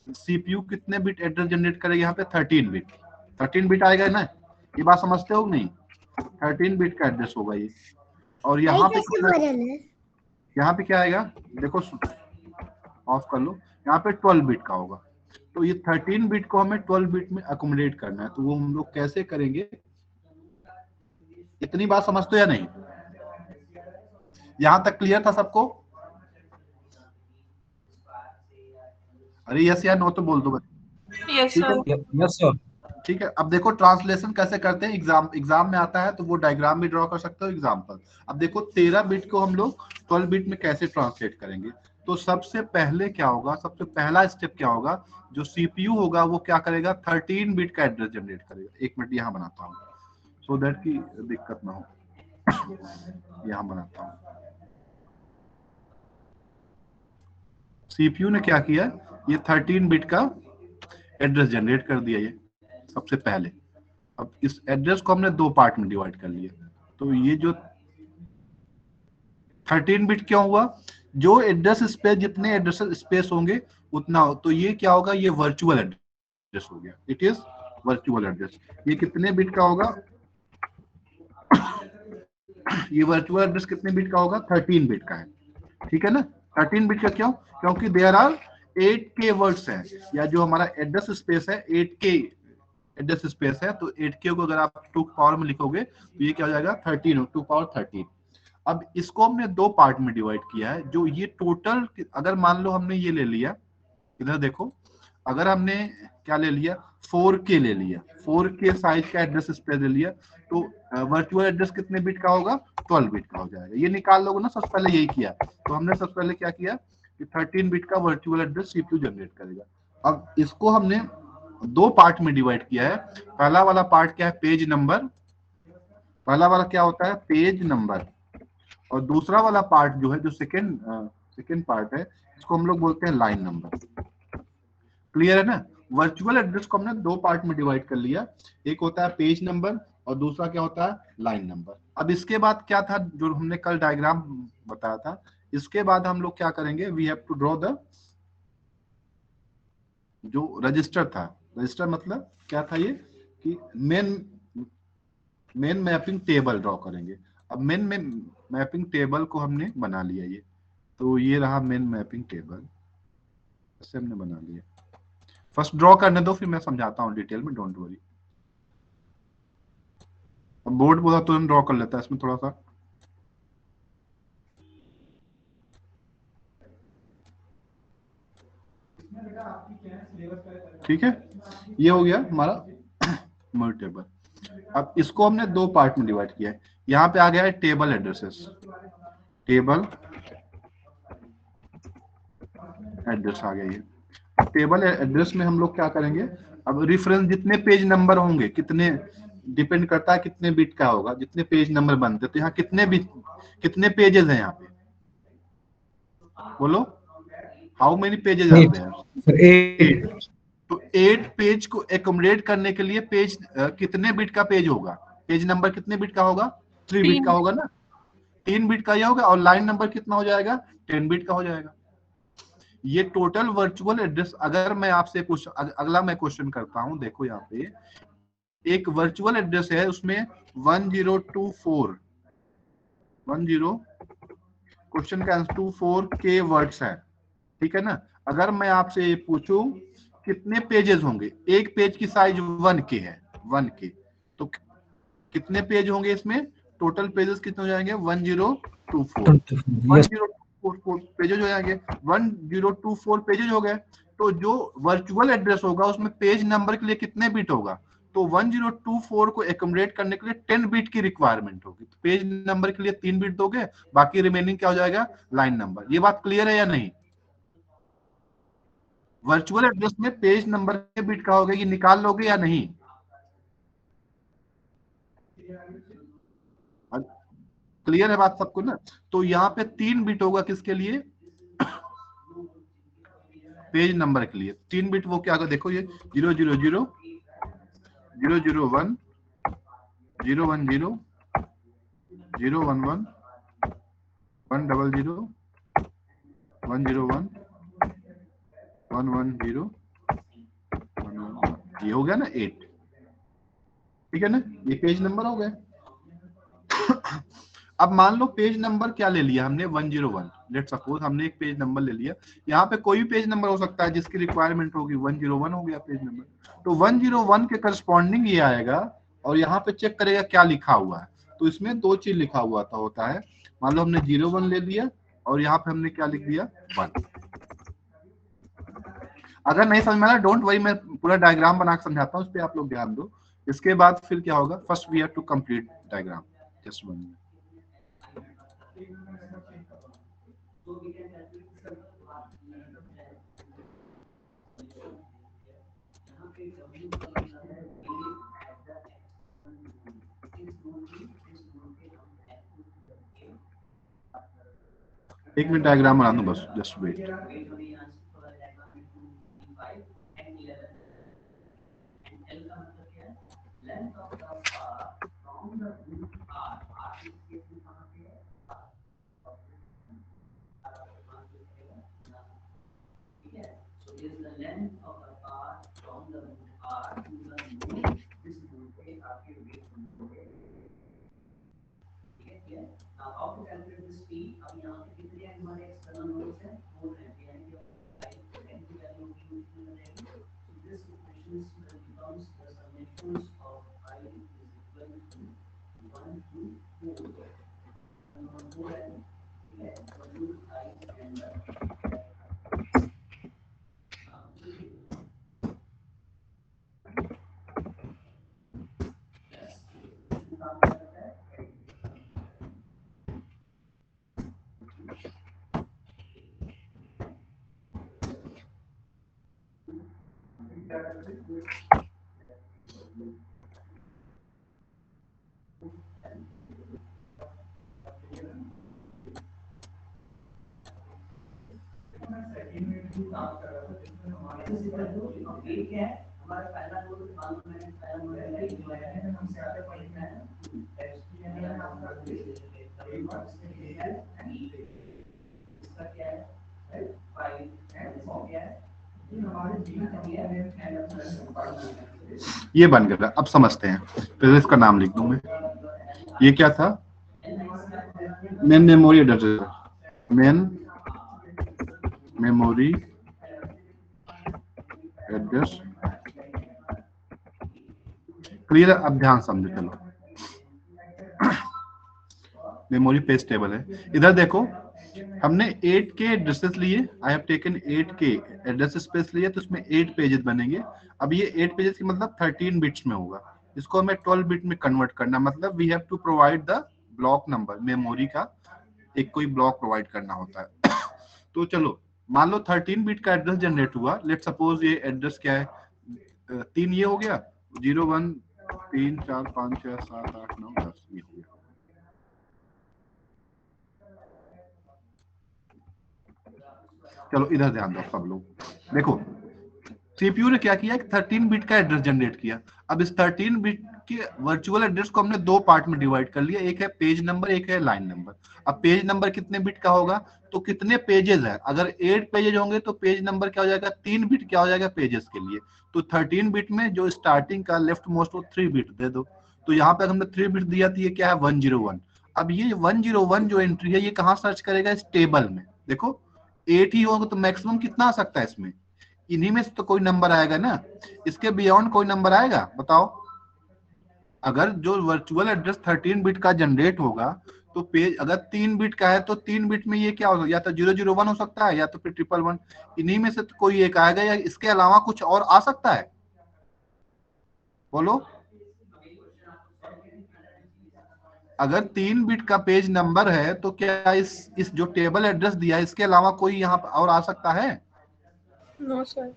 CPU कितने bit address generate करेगा? यहाँ पे 13 बिट, 13 बिट आएगा ना, ये बात समझते हो नहीं? 13 बिट का एड्रेस होगा ये। और यहाँ पे यहाँ पे क्या आएगा देखो, ऑफ कर लो, यहाँ पे 12 बिट का होगा। तो ये 13 बिट को हमें 12 बिट में अकोमोडेट करना है, तो वो हम लोग कैसे करेंगे? इतनी बात समझते हो या नहीं? यहां तक क्लियर था सबको? अरे यस या नो तो बोल दो। Yes sir. Yes sir. ठीक है, अब देखो ट्रांसलेशन कैसे करते हैं। एग्जाम में आता है तो वो डायग्राम भी ड्रॉ कर सकते हो एग्जाम्पल। अब देखो 13 बिट को हम लोग 12 बिट में कैसे ट्रांसलेट करेंगे। तो सबसे पहले क्या होगा, सबसे पहला स्टेप क्या होगा, जो सीपीयू होगा वो क्या करेगा, 13 बिट का एड्रेस जनरेट करेगा। एक मिनट यहाँ बनाता हूँ सो दैट की दिक्कत ना हो। यहाँ बनाता हूँ। सीपीयू ने क्या किया, ये 13 बिट का एड्रेस जनरेट कर दिया ये सबसे पहले। अब इस एड्रेस को हमने दो पार्ट में डिवाइड कर लिया। तो ये जो 13 बिट क्यों हुआ, जो एड्रेस स्पेस, जितने एड्रेस स्पेस होंगे उतना हो। तो ये क्या होगा, ये वर्चुअल एड्रेस हो गया, इट इज वर्चुअल एड्रेस। ये कितने बिट का होगा, ये वर्चुअल एड्रेस कितने बिट का होगा, 13 बिट का है। ठीक है ना, 13 बिट का क्यों, क्योंकि देयर आर 8K वर्ड्स हैं, या जो हमारा एड्रेस स्पेस है 8K एड्रेस स्पेस है। तो 8K को अगर आप 2 पावर में लिखोगे तो ये क्या हो जाएगा, 13 2 पावर 13। अब इसको हमने दो पार्ट में डिवाइड किया है। जो ये टोटल, अगर मान लो हमने ये ले लिया, इधर देखो, अगर हमने क्या ले लिया, 4K ले लिया, 4K साइज का एड्रेस स्पेस ले लिया, तो वर्चुअल एड्रेस कितने बिट का होगा, 12 बिट का हो जाएगा। ये निकाल लोगे ना, सबसे पहले यही किया। तो हमने सबसे पहले क्या किया कि 13 बिट का वर्चुअल एड्रेस सीपीयू जनरेट करेगा। अब इसको हमने दो पार्ट में डिवाइड किया है। पहला वाला पार्ट क्या है, पेज नंबर, पहला वाला क्या होता है, पेज नंबर। और दूसरा वाला पार्ट जो है, जो सेकेंड पार्ट है, इसको हम लोग बोलते हैं लाइन नंबर। क्लियर है ना? वर्चुअल एड्रेस को हमने दो पार्ट में डिवाइड कर लिया, एक होता है पेज नंबर और दूसरा क्या होता है, लाइन नंबर। अब इसके बाद क्या था, जो हमने कल डायग्राम बताया था, इसके बाद हम लोग क्या करेंगे, we have to draw the, जो रजिस्टर था, रजिस्टर मतलब क्या था ये, कि मेन मैपिंग टेबल ड्रॉ करेंगे। अब मेन मैपिंग टेबल को हमने बना लिया ये, तो ये रहा मेन मैपिंग टेबल, ऐसे हमने बना लिया। फर्स्ट ड्रॉ करने दो, फिर मैं समझाता हूँ डिटेल में, डोंट वरी। अब बोर्ड बोला तुरंत ड्रॉ कर लेता है, इसमें थोड़ा सा ठीक है। ये हो गया हमारा मेन टेबल। अब इसको हमने दो पार्ट में डिवाइड किया है। यहाँ पे आ गया है टेबल एड्रेसेस, टेबल एड्रेस आ गया ये। टेबल एड्रेस में हम लोग क्या करेंगे, अब रेफरेंस जितने पेज नंबर होंगे, कितने डिपेंड करता है कितने बिट का होगा, जितने पेज नंबर बनते, तो यहाँ कितने बिट, कितने पेजेस हैं यहाँ पे, बोलो, how many pages are there, 8। तो 8 पेज को एकोमोडेट करने के लिए पेज कितने बिट का पेज होगा, पेज नंबर कितने बिट का होगा, 3 बिट का होगा ना, 3 बिट का ये होगा। और लाइन नंबर कितना हो जाएगा, 10 बिट का हो जाएगा। ये टोटल वर्चुअल एड्रेस, अगर मैं आपसे अगला मैं क्वेश्चन करता हूं, देखो यहाँ पे एक वर्चुअल एड्रेस है, उसमें 1024 क्वेश्चन का आंसर 24K वर्ड्स है, ठीक है ना। अगर मैं आपसे ये पूछूं कितने पेजेस होंगे, एक पेज की साइज 1K है, 1K, तो कितने पेज होंगे इसमें, टोटल पेजेस कितने हो जाएंगे, 1024 पेजेस हो जाएंगे, 1024 पेजेस हो गए। तो जो वर्चुअल एड्रेस होगा उसमें पेज नंबर के लिए कितने बिट होगा, तो 1024 को एकोमोडेट करने के लिए 10 बिट की रिक्वायरमेंट होगी। तो पेज नंबर के लिए 3 बिट दोगे, बाकी रिमेनिंग क्या हो जाएगा, लाइन नंबर। ये बात क्लियर है या नहीं? वर्चुअल एड्रेस में पेज नंबर के बिट का होगा, ये निकाल लोगे या नहीं? क्लियर है बात सबको ना? तो यहाँ पे 3 बिट होगा किसके लिए, पेज नंबर के लिए 3 बिट। वो क्या होगा, देखो ये 000 001 010 011 100 101 110 110 ये हो गया ना 8, ठीक है ना, ये पेज नंबर हो गए। अब मान लो पेज नंबर क्या ले लिया हमने 101, लेट सपोज हमने एक पेज नंबर ले लिया, यहाँ पे कोई भी पेज नंबर हो सकता है जिसकी रिक्वायरमेंट होगी, 101 हो गया पेज नंबर। तो 101 के करस्पॉन्डिंग ये आएगा और यहाँ पे चेक करेगा क्या लिखा हुआ है। तो इसमें दो चीज लिखा हुआ था होता है, मान लो हमने 01 ले लिया और यहाँ पे हमने क्या लिख दिया 1। अगर नहीं समझ में आया डोंट वरी, मैं पूरा डायग्राम बना के समझाता हूँ, उस पर आप लोग ध्यान दो। इसके बाद फिर क्या होगा, first we have to complete diagram, just 1 minute. एक मिनट डायग्राम बना दूं बस, जस्ट वेट। ये बन गया, अब समझते हैं। फिर इसका नाम लिख दूं मैं, ये क्या था, main memory address, main memory address. Clear? अब ध्यान समझो, चलो मेमोरी पेज टेबल है। इधर देखो हमने 8K एड्रेसेस लिए, I have taken 8K address space लिए, तो उसमें 8 पेजेस बनेंगे। अब ये 8 पेजेस की मतलब 13 बिट्स में होगा, इसको हमें 12 बिट में कन्वर्ट करना, मतलब we have to provide the block number, memory का एक कोई ब्लॉक प्रोवाइड करना होता है। तो चलो मान लो 13 बिट का एड्रेस जनरेट हुआ, लेट सपोज ये एड्रेस क्या है, 3 ये हो गया, 0 1 3 4 5 6 7 8 9 10 ये हो गया। चलो इधर ध्यान दो सब लोग, देखो सीपीयू ने क्या किया, 13 बिट का एड्रेस जनरेट किया। अब इस 13 बिट के वर्चुअल एड्रेस को हमने दो पार्ट में डिवाइड कर लिया, एक है पेज नंबर, एक है लाइन नंबर। अब पेज नंबर कितने बिट का होगा, तो कितने पेजेस है, अगर 8 पेजेस होंगे तो पेज नंबर क्या हो जाएगा, 3 बिट क्या हो जाएगा पेजेस के लिए। तो 13 बिट में जो स्टार्टिंग का लेफ्ट मोस्ट वो 3 बिट दे दो। तो यहाँ पे हमने 3 बिट दिया, तो ये क्या है 101। अब ये 101 जो एंट्री है ये कहाँ सर्च करेगा, इस टेबल में। देखो 8 ही होगा तो मैक्सिमम कितना आ सकता है इसमें, इन्हीं में से तो कोई नंबर आएगा ना, इसके बियॉन्ड कोई नंबर आएगा बताओ। अगर जो वर्चुअल एड्रेस 13 बिट का जनरेट होगा तो पेज अगर 3 बिट का है तो 3 बिट में ये क्या होगा, या तो 001 हो सकता है या तो फिर 111, इन्हीं में से तो कोई एक आएगा, या इसके अलावा कुछ और आ सकता है, बोलो। अगर 3 बिट का पेज नंबर है तो क्या इस जो टेबल एड्रेस दिया है इसके अलावा कोई यहाँ और आ सकता है? नो सर,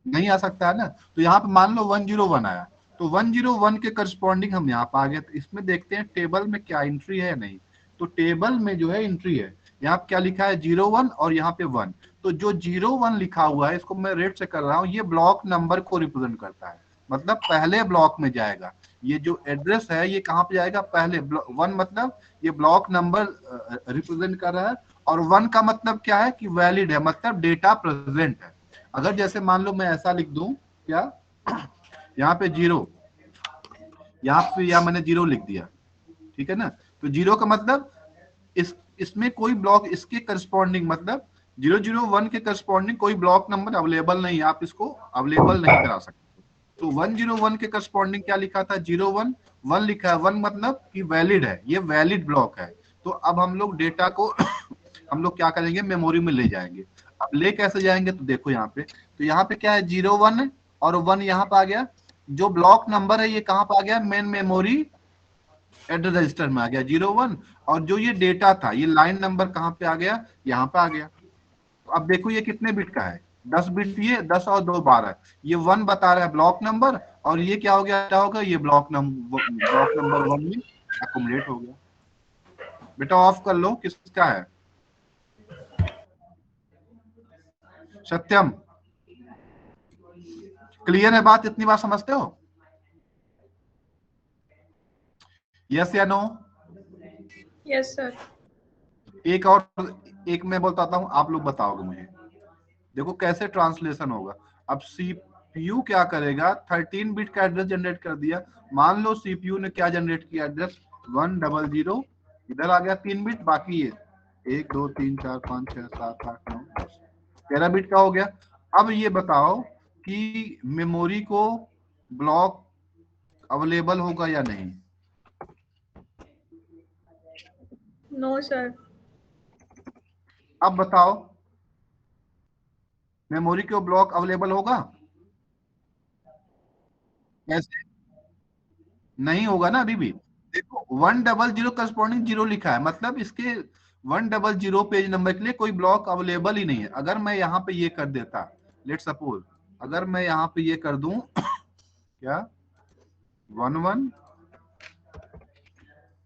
नहीं आ सकता है ना। तो यहाँ पे मान लो 101 आया, तो 101 के करस्पॉन्डिंग हम यहाँ पे आ गए। तो इसमें देखते हैं टेबल में क्या एंट्री है या नहीं। तो टेबल में जो है एंट्री है, यहाँ पे क्या लिखा है 01 और यहाँ पे 1। तो जो 01 लिखा हुआ है इसको मैं रेड से कर रहा हूँ, ये ब्लॉक नंबर को रिप्रेजेंट करता है, मतलब पहले ब्लॉक में जाएगा। ये जो एड्रेस है ये कहाँ पे जाएगा, पहले 1 मतलब ये ब्लॉक नंबर रिप्रेजेंट कर रहा है, और 1 का मतलब क्या है कि वैलिड है, मतलब डेटा प्रेजेंट है। अगर जैसे मान लो मैं ऐसा लिख दूं क्या यहाँ पे 0, यहाँ पे या मैंने 0 लिख दिया, ठीक है ना। तो 0 का मतलब इसमें कोई ब्लॉक इसके करस्पॉन्डिंग, मतलब 001 के करस्पॉन्डिंग कोई ब्लॉक नंबर अवेलेबल नहीं, आप इसको अवेलेबल नहीं करा सकते। तो 101 के करस्पॉन्डिंग क्या लिखा था, 01 1 लिखा है, 1 मतलब कि वैलिड है, ये वैलिड ब्लॉक है। तो अब हम लोग डेटा को हम लोग क्या करेंगे, मेमोरी में ले जाएंगे। अब ले कैसे जाएंगे, तो देखो यहाँ पे, तो यहाँ पे क्या है 01 और 1 यहाँ पे आ गया, जो ब्लॉक नंबर है ये कहाँ पे आ गया, मेन मेमोरी एड्रेस रजिस्टर में आ गया 01, और जो ये डेटा था ये लाइन नंबर कहाँ पे आ गया, यहाँ पे आ गया। तो अब देखो ये कितने बिट का है, 10 बिट, ये 10 और 2 12, ये 1 बता रहा है ब्लॉक नंबर, और ये क्या हो गया, क्या होगा, ये ब्लॉक नंबर 1 में अकोमोडेट हो गया। बेटा ऑफ कर लो, किसका है, सत्यम, क्लियर है बात, इतनी बात समझते हो, यस या नो। Yes sir. एक और, एक मैं बताता हूं, आप लोग बताओगे मुझे, देखो कैसे ट्रांसलेशन होगा। अब सीपीयू क्या करेगा, 13 बिट का एड्रेस जनरेट कर दिया। मान लो सीपीयू ने क्या जनरेट किया, एड्रेस 100, इधर आ गया 3 बिट, बाकी ये 1 2 3 4 5 6 7 8 9 10, 13 बिट का हो गया। अब ये बताओ कि मेमोरी को ब्लॉक अवेलेबल होगा या नहीं, नो सर। अब बताओ मेमोरी को ब्लॉक अवेलेबल होगा, कैसे, नहीं होगा ना अभी भी। देखो 100 करस्पॉन्डिंग 0 लिखा है, मतलब इसके 100 पेज नंबर के लिए कोई ब्लॉक अवेलेबल ही नहीं है। अगर मैं यहाँ पे ये कर देता, लेट सपोज, अगर मैं यहाँ पे ये कर दूं क्या 11,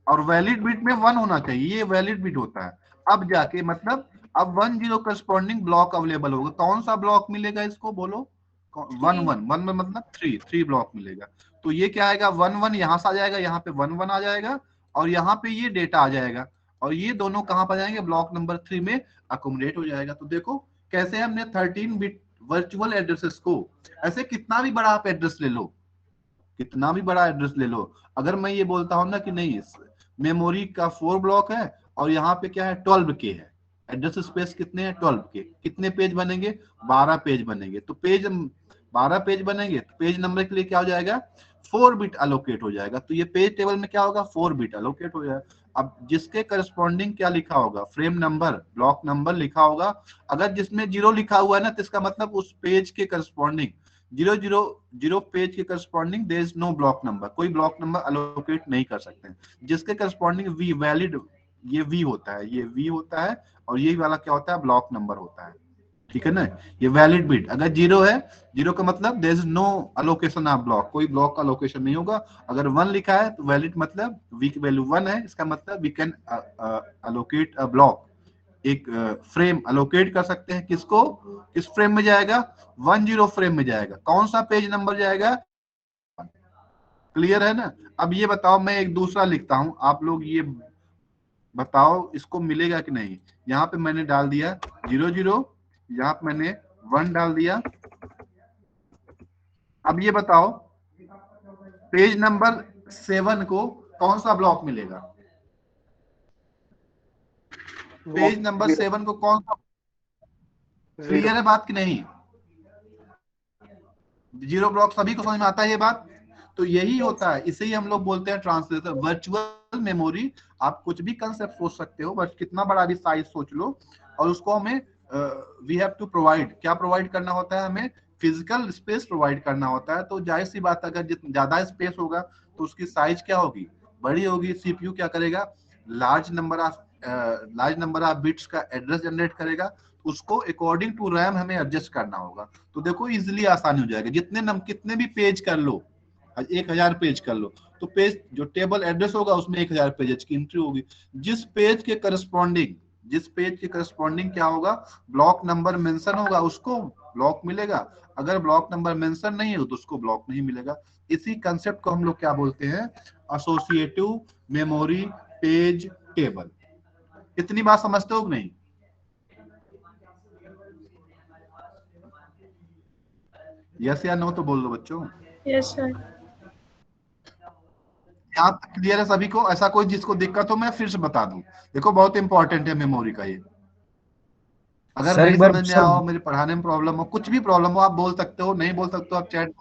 और वैलिड बिट में 1 होना चाहिए, ये वैलिड बिट होता है। अब जाके मतलब अब 10 करस्पॉन्डिंग ब्लॉक अवेलेबल होगा, कौन सा ब्लॉक मिलेगा इसको बोलो, 1 में मतलब 3 ब्लॉक मिलेगा। तो ये क्या आएगा, 1 यहाँ से आ जाएगा, यहाँ पे 1 आ जाएगा, और यहाँ पे ये डेटा आ जाएगा, और ये दोनों कहाँ पर जाएंगे, ब्लॉक नंबर 3 में अकोमोडेट हो जाएगा। तो देखो कैसे हमने 13 बिट वर्चुअल एड्रेसेस को, ऐसे कितना भी बड़ा आप एड्रेस ले लो, कितना भी बड़ा एड्रेस ले लो, अगर मैं ये बोलता हूँ ना कि नहीं मेमोरी का 4 ब्लॉक है और यहाँ पे क्या है 12 के है, एड्रेस स्पेस कितने हैं 12 के, कितने पेज बनेंगे 12 पेज बनेंगे, तो पेज 12 पेज बनेंगे, तो पेज नंबर के लिए क्या हो जाएगा 4 बिट अलोकेट हो जाएगा। तो ये पेज टेबल में क्या होगा 4 बिट अलोकेट हो जाएगा। अब जिसके करस्पॉन्डिंग क्या लिखा होगा, फ्रेम नंबर ब्लॉक नंबर लिखा होगा, अगर जिसमें 0 लिखा हुआ है ना, तो इसका मतलब उस पेज के करस्पॉन्डिंग 000 पेज के corresponding there is no block number, कोई ब्लॉक नंबर अलोकेट नहीं कर सकते हैं। जिसके करस्पॉन्डिंग वी वैलिड, ये वी होता है, ये वी होता है, और ये वाला क्या होता है ब्लॉक नंबर होता है, ठीक है ना। ये वैलिड बिट अगर 0 है, 0 का मतलब there is no allocation of block, कोई ब्लॉक का अलोकेशन नहीं होगा। अगर 1 लिखा है तो वैलिड मतलब वी की वैल्यू 1 है, इसका मतलब we can allocate a block, एक फ्रेम अलोकेट कर सकते हैं। किसको, किस फ्रेम में जाएगा, 10 फ्रेम में जाएगा, कौन सा पेज नंबर जाएगा, क्लियर है ना। अब ये बताओ, मैं एक दूसरा लिखता हूं, आप लोग ये बताओ इसको मिलेगा कि नहीं। यहाँ पे मैंने डाल दिया 00, यहाँ पे मैंने 1 डाल दिया। अब ये बताओ पेज नंबर 7 को कौन सा ब्लॉक मिलेगा, पेज नंबर 7 को कौन सा, क्लियर है बात कि नहीं, 0 ब्लॉक सभी को समझ में आता है ये बात। तो यही होता है, इसे ही हम लोग बोलते हैं ट्रांसलेटर वर्चुअल मेमोरी। आप कुछ भी कंसेप्ट सोच सकते हो, बस कितना बड़ा भी साइज सोच लो, और उसको हमें वी हैव टू प्रोवाइड, क्या प्रोवाइड करना होता है, हमें फिजिकल स्पेस प्रोवाइड करना होता है। तो जाहिर सी बात, अगर जितना ज्यादा स्पेस होगा तो उसकी साइज क्या होगी, बड़ी होगी। सीपीयू क्या करेगा, लार्ज नंबर ऑफ बिट्स का एड्रेस जनरेट करेगा, उसको अकॉर्डिंग टू रैम हमें एडजस्ट करना होगा। तो देखो इजिली आसानी हो जाएगा, कितने भी पेज कर लो, 1000 पेज कर लो, तो पेज जो टेबल एड्रेस होगा उसमें 1000 पेज की एंट्री होगी। जिस पेज के करस्पॉन्डिंग क्या होगा, ब्लॉक नंबर मेंशन होगा, उसको ब्लॉक मिलेगा। अगर ब्लॉक नंबर मेंशन नहीं हो तो उसको ब्लॉक नहीं मिलेगा। इसी कंसेप्ट को हम लोग क्या बोलते हैं, एसोसिएटिव मेमोरी पेज टेबल। इतनी बात समझते हो कि नहीं, यस या नो तो बोल दो बच्चों। Yes sir. यहाँ तक क्लियर है सभी को? ऐसा कोई जिसको दिक्कत हो मैं फिर से बता दूं। देखो बहुत इंपॉर्टेंट है मेमोरी का ये। अगर सर नहीं एक बार समझ में सर आओ, मेरे पढ़ाने में प्रॉब्लम हो, कुछ भी प्रॉब्लम हो, आप बोल सकते हो, नहीं बोल सकते हो आप चैट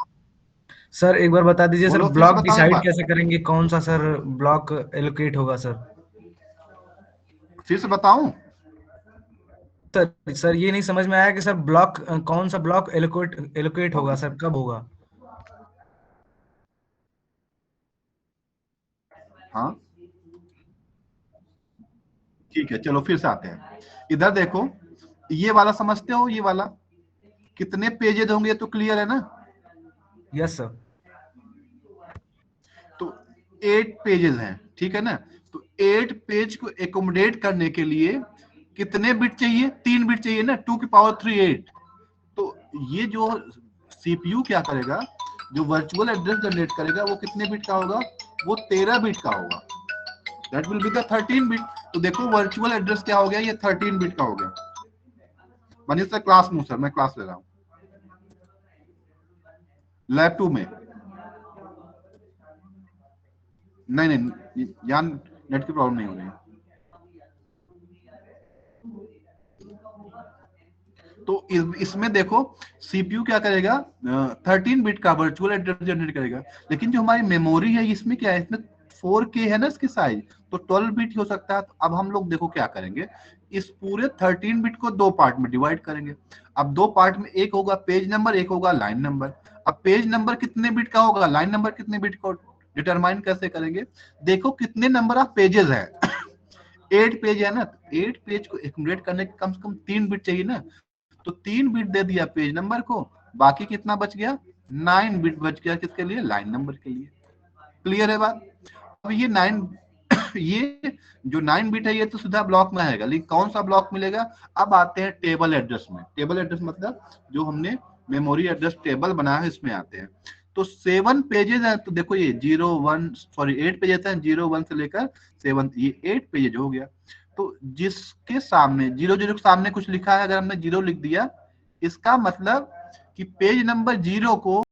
सर एक बार बता दीजिए सर, बोलो। फिर से ब्लॉक बताओ एक डिसाइड बार, कैसे करेंगे, कौन सा सर ब्लॉक एलोकेट होगा सर? फिर से बताऊं? सर ये नहीं समझ में आया कि सर ब्लॉक कौन सा ब्लॉक एलोकेट एलोकेट होगा सर, कब होगा? हाँ ठीक है, चलो फिर से आते हैं। इधर देखो, ये वाला समझते हो? ये वाला कितने पेजेस होंगे तो क्लियर है ना? Yes sir. तो 8 पेजेस हैं, ठीक है ना? तो 8 पेज को एकोमोडेट करने के लिए कितने बिट चाहिए? 3 बिट चाहिए ना, 2 की पावर 3 8। तो ये जो सीपीयू क्या करेगा, जो वर्चुअल एड्रेस जनरेट करेगा वो कितने बिट का होगा? वो 13 बिट का होगा। That will be the 13 bit. तो देखो वर्चुअल एड्रेस क्या हो गया, ये 13 बिट का हो गया। मनीष सर क्लास में सर, मैं क्लास ले रहा हूँ लैब 2 में। नहीं नहीं, यहाँ नेट की प्रॉब्लम नहीं हो रही। तो इसमें देखो सीपीयू क्या करेगा, 13 बिट का वर्चुअल एड्रेस जनरेट करेगा। लेकिन जो हमारी मेमोरी है इसमें क्या है, इसमें 4K है ना इसकी साइज, तो 12 बिट हो सकता है। तो अब हम लोग देखो क्या करेंगे, इस पूरे 13 बिट को 2 पार्ट में डिवाइड करेंगे। अब 2 पार्ट में, एक होगा पेज नंबर, एक होगा लाइन नंबर। अब पेज नंबर कितने बिट का होगा, लाइन नंबर कितने बिट को डिटरमाइन कैसे करेंगे? देखो कितने नंबर ऑफ पेजेस है 8 पेज है ना, 8 पेज को एक्यूमुलेट करने के कम से कम 3 बिट चाहिए ना। तो 3 बिट दे दिया पेज नंबर को, बाकी कितना बच गया? 9 बिट बच गया, किसके लिए? लाइन नंबर के लिए। क्लियर है बात? अब ये 9 ये जो 9 बिट है ये तो सीधा ब्लॉक में आएगा, लेकिन कौन सा ब्लॉक मिलेगा? अब आते हैं टेबल एड्रेस में। टेबल एड्रेस मतलब जो हमने मेमोरी एड्रेस टेबल बनाया है इसमें आते हैं। तो 7 पेजेस है, तो देखो ये 8 पेजेस है, 0 1 से लेकर 7, ये 8 पेजेज हो गया। तो जिसके सामने 0 0 के सामने कुछ लिखा है, अगर हमने 0 लिख दिया, इसका मतलब कि पेज नंबर 0 को